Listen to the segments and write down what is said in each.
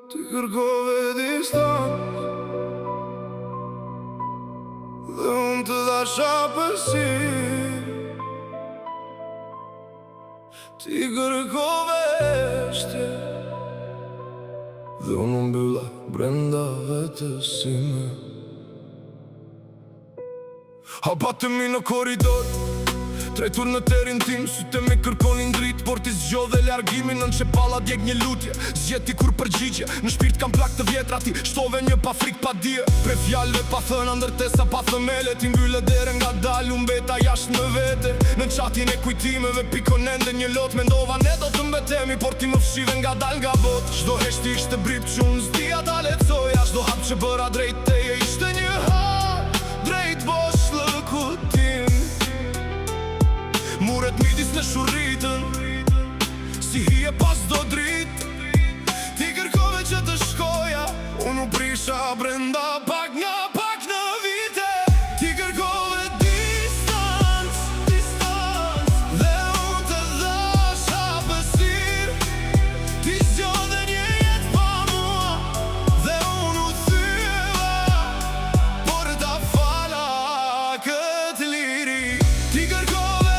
Ti kërkove distancë dhe unë të dasha përsirë. Ti kërkove shtje dhe unë mbylla brenda vetës sime. Habatemi në koridor, trajtur në terin tim, sytë mi kërkonin dritë, por ti zgjodhe largimin. Në qepalla djeg një lutje, zgjeti kur përgjigje. Në shpirt kam plak të vjetra, ti shtove një pa frik pa dije. Pre fjallëve pa thëna, ndërtesa pa thëmele. Ti mbylle dere nga dal, unë beta jashtë në vete. Në qatin e kujtimeve pikon ende një lot. Mendova ne do të mbetemi, por ti më fshive nga dal nga bot. Çdo heshti ishte brip që unë zdia ta lecoja. Çdo hap që bëra drejt teje ishte një hap drejt bosh lëkutim. Muret midis në shurritën, si hije pas do drit. Ti kërkove që të shkoja, unë u prisha brenda pak në vite. Ti kërkove distancë, dhe unë të dasha përsirë. Ti zgjodhe një jetë pa mua, dhe unë u thyeva, por ta fala këtë liri. Ti kërkove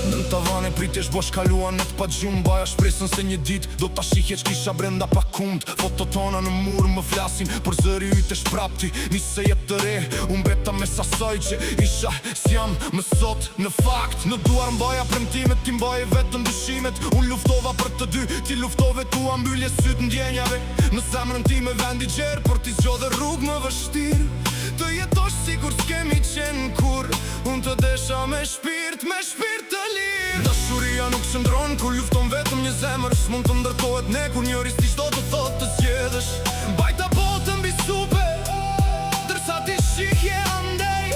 në tavane pritjesh bosh kaluan në të pa gjumë. Baja shpresën se një dit do ta shihje q'kisha brenda pa kund. Foto tona në mur më flasin, për zëri yte shprapti. Nise jetë të re, unë beta me sasaj që isha s'jam më sot. Në fakt, në duar mbaja premtimet, ti mbaje vetë ndyshimet. Unë luftova për të dy, ti luftove tua mbyllje sytë ndjenjave. Në zemrën ti me vendi gjerë, por ti zgjodhe rrugë më vështirë. Të jetosh sikur s'kemi qenë kur, unë të desha me shpirt të lirë. Dashuria nuk qëndron kur lufton vetëm një zemër. S'mund të ndërtohet ne kur njëri s'ti çdo të thotë të zgjedhësh. Bajta botën mbi supe, dërsa ti shihje andej.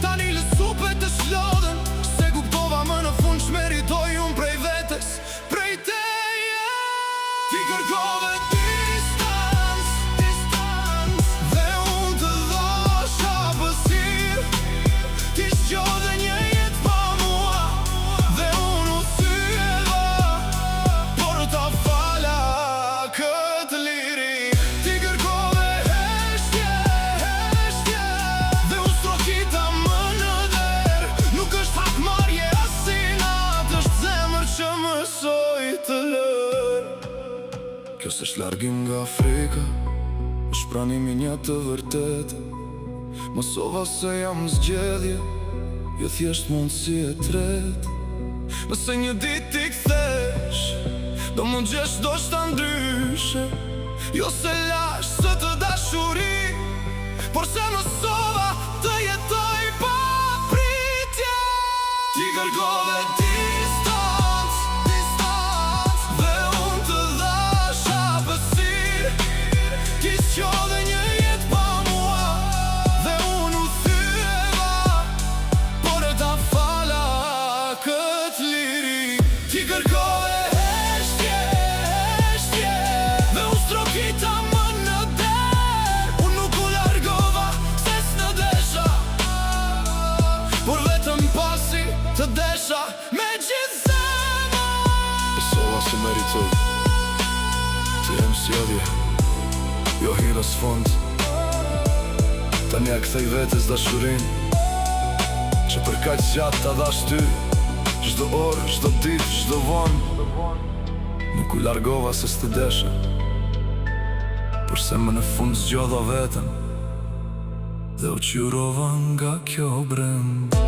Tani lë supe të shlodhen, se kuptova më në fund ç'meritoj unë prej vetes, prej teje. Ti kërkove kjo s'është largim nga Afrika, është pranimi një të vërtetë. Mësova se jam zgjedhje, jo thjesht mundësi e tretë. Nëse një dit t'i kthesh, do më gjesh do shta ndryshe. Jo se lash së të dashuri, por se mësova të jetoj pa pritje. Ti kërkove të desha me gjithë zemër. Besova se meritoj të jem sjellje, jo hira s'fond. Tani a kthej vetes dashurin që për kaq gjatë ta dhash ty. Çdo orë, çdo ditë, çdo vonë. Nuk u largova se s'të desha, por se më në fund zgjodha veten dhe u qyrova nga kjo brend.